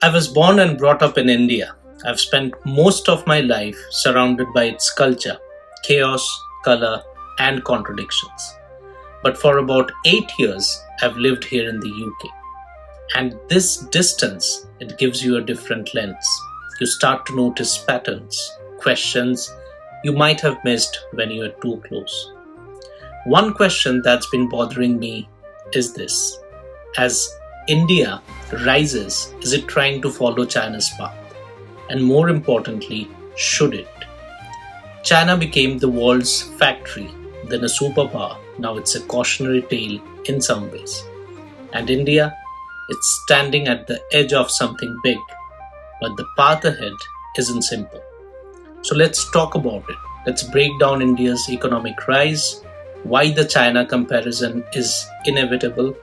I was born and brought up in India. I've spent most of my life surrounded by its culture, chaos, color, and contradictions. But for about 8 years, I've lived here in the UK. And this distance, it gives you a different lens. You start to notice patterns, questions you might have missed when you were too close. One question that's been bothering me is this. As India rises, is it trying to follow China's path? And more importantly, should it? China became the world's factory, then a superpower. Now it's a cautionary tale in some ways. And India, it's standing at the edge of something big. But the path ahead isn't simple. So let's talk about it. Let's break down India's economic rise, why the China comparison is inevitable,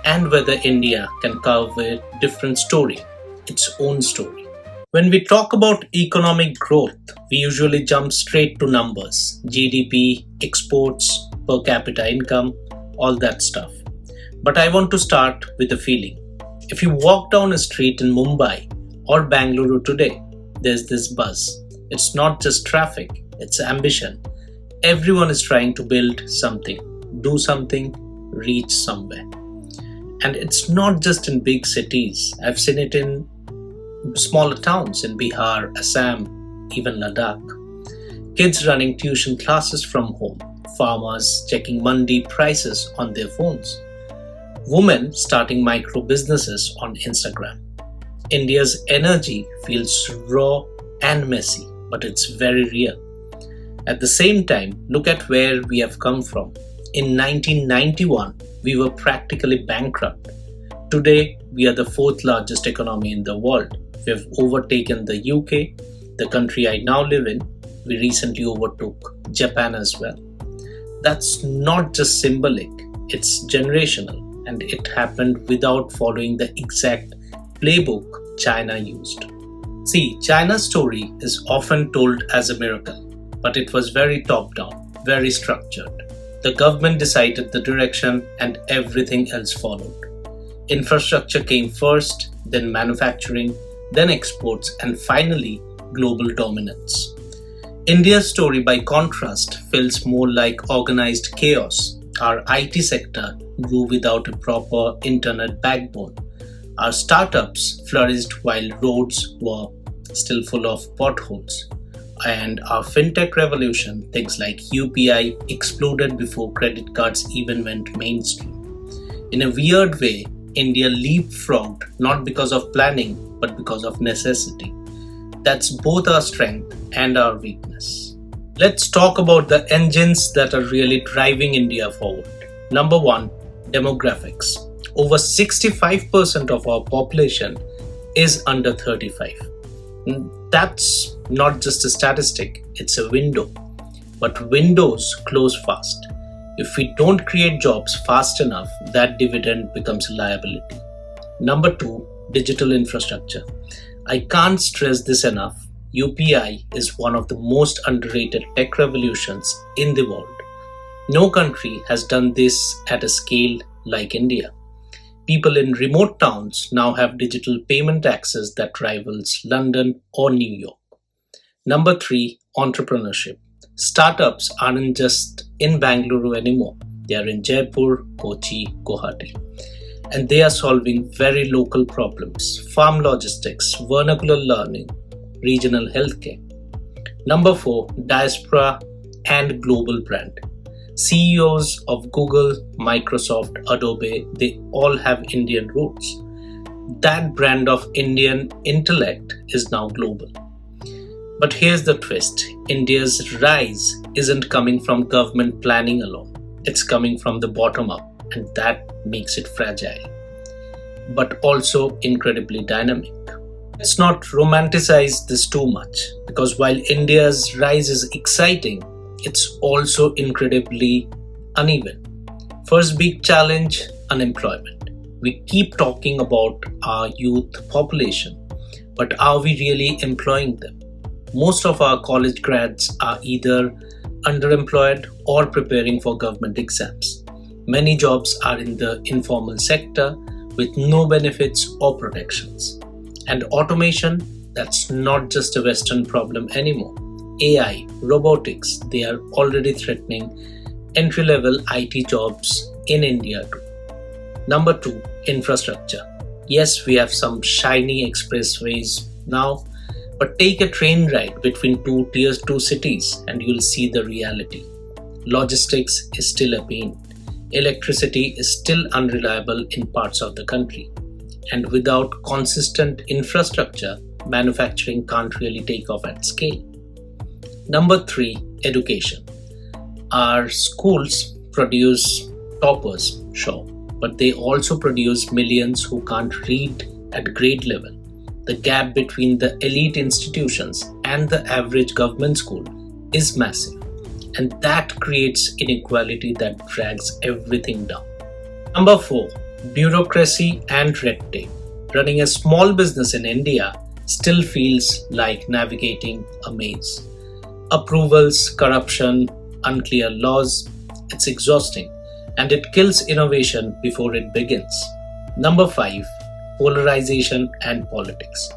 and whether India can carve a different story, its own story. When we talk about economic growth, we usually jump straight to numbers, GDP, exports, per capita income, all that stuff. But I want to start with a feeling. If you walk down a street in Mumbai or Bangalore today, there's this buzz. It's not just traffic, it's ambition. Everyone is trying to build something, do something, reach somewhere. And it's not just in big cities. I've seen it in smaller towns in Bihar, Assam, even Ladakh. Kids running tuition classes from home, farmers checking mandi prices on their phones, women starting micro businesses on Instagram. India's energy feels raw and messy, but it's very real. At the same time, look at where we have come from. In 1991, we were practically bankrupt. Today, we are the fourth largest economy in the world. We have overtaken the UK, the country I now live in. We recently overtook Japan as well. That's not just symbolic, it's generational, and it happened without following the exact playbook China used. See, China's story is often told as a miracle, but it was very top-down, very structured. The government decided the direction and everything else followed. Infrastructure came first, then manufacturing, then exports, and finally global dominance. India's story, by contrast, feels more like organized chaos. Our IT sector grew without a proper internet backbone. Our startups flourished while roads were still full of potholes. And our fintech revolution, things like UPI, exploded before credit cards even went mainstream. In a weird way, India leapfrogged not because of planning, but because of necessity. That's both our strength and our weakness. Let's talk about the engines that are really driving India forward. Number one, demographics. Over 65% of our population is under 35. That's not just a statistic, it's a window. But windows close fast. If we don't create jobs fast enough, that dividend becomes a liability. Number two, digital infrastructure. I can't stress this enough. UPI is one of the most underrated tech revolutions in the world. No country has done this at a scale like India. People in remote towns now have digital payment access that rivals London or New York. Number three, entrepreneurship. Startups aren't just in Bangalore anymore. They are in Jaipur, Kochi, Guwahati. And they are solving very local problems. Farm logistics, vernacular learning, regional healthcare. Number four, diaspora and global brand. CEOs of Google, Microsoft, Adobe, they all have Indian roots. That brand of Indian intellect is now global. But here's the twist. India's rise isn't coming from government planning alone. It's coming from the bottom up, and that makes it fragile, but also incredibly dynamic. Let's not romanticize this too much, because while India's rise is exciting, it's also incredibly uneven. First big challenge, unemployment. We keep talking about our youth population, but are we really employing them? Most of our college grads are either underemployed or preparing for government exams. Many jobs are in the informal sector with no benefits or protections. And automation, that's not just a Western problem anymore. AI, robotics, they are already threatening entry level IT jobs in India too. Number two, infrastructure. Yes, we have some shiny expressways now, but take a train ride between two tier 2 cities and you'll see the reality. Logistics is still a pain. Electricity is still unreliable in parts of the country. And without consistent infrastructure, manufacturing can't really take off at scale. Number three, education. Our schools produce toppers, sure, but they also produce millions who can't read at grade level. The gap between the elite institutions and the average government school is massive, and that creates inequality that drags everything down. Number four, bureaucracy and red tape. Running a small business in India still feels like navigating a maze. Approvals, corruption, unclear laws, it's exhausting and it kills innovation before it begins. Number five, polarization and politics.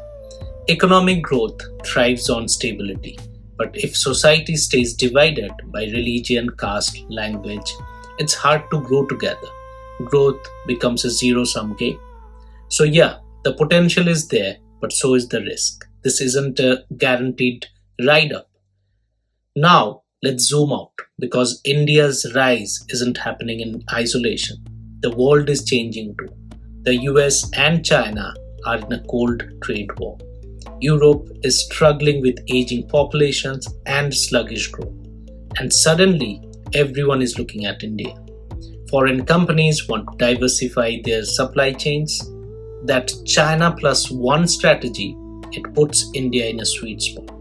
Economic growth thrives on stability, but if society stays divided by religion, caste, language, it's hard to grow together. Growth becomes a zero-sum game. So yeah, the potential is there, but so is the risk. This isn't a guaranteed ride up. Now, let's zoom out because India's rise isn't happening in isolation. The world is changing too. The US and China are in a cold trade war. Europe is struggling with aging populations and sluggish growth. And suddenly, everyone is looking at India. Foreign companies want to diversify their supply chains. That China plus one strategy, it puts India in a sweet spot.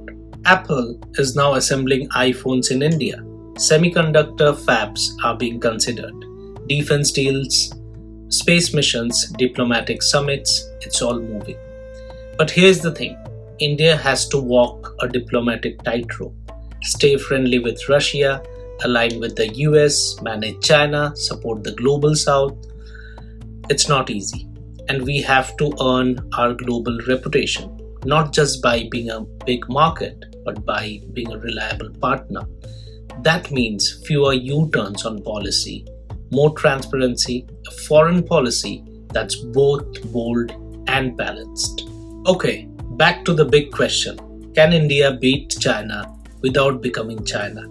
Apple is now assembling iPhones in India. Semiconductor fabs are being considered. Defense deals, space missions, diplomatic summits, it's all moving. But here's the thing, India has to walk a diplomatic tightrope. Stay friendly with Russia, align with the US, manage China, support the global south. It's not easy. And we have to earn our global reputation, not just by being a big market, but by being a reliable partner. That means fewer U-turns on policy, more transparency, a foreign policy that's both bold and balanced. Okay, back to the big question. Can India beat China without becoming China?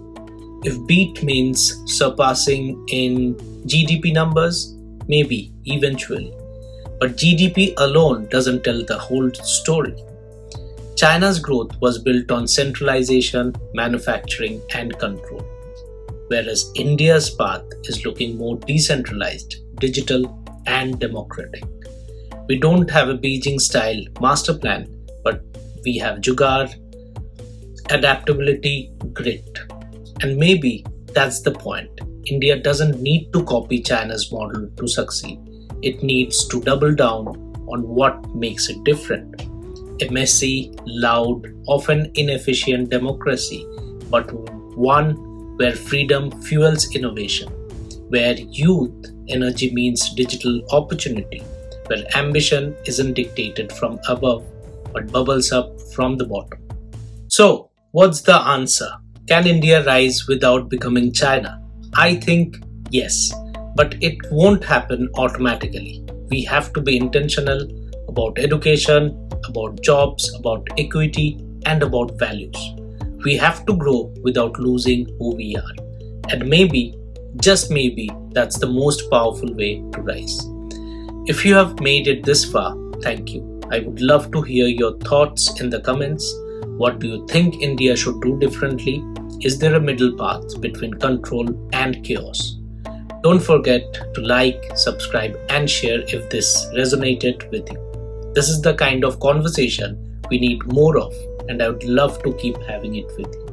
If beat means surpassing in GDP numbers, maybe, eventually. But GDP alone doesn't tell the whole story. China's growth was built on centralization, manufacturing, and control, whereas India's path is looking more decentralized, digital, and democratic. We don't have a Beijing-style master plan, but we have jugaad, adaptability, grit. And maybe that's the point. India doesn't need to copy China's model to succeed. It needs to double down on what makes it different. A messy, loud, often inefficient democracy, but one where freedom fuels innovation, where youth energy means digital opportunity, where ambition isn't dictated from above but bubbles up from the bottom. So, what's the answer? Can India rise without becoming China? I think yes, but it won't happen automatically. We have to be intentional about education, about jobs, about equity, and about values. We have to grow without losing who we are. And maybe, just maybe, that's the most powerful way to rise. If you have made it this far, thank you. I would love to hear your thoughts in the comments. What do you think India should do differently? Is there a middle path between control and chaos? Don't forget to like, subscribe, and share if this resonated with you. This is the kind of conversation we need more of, and I would love to keep having it with you.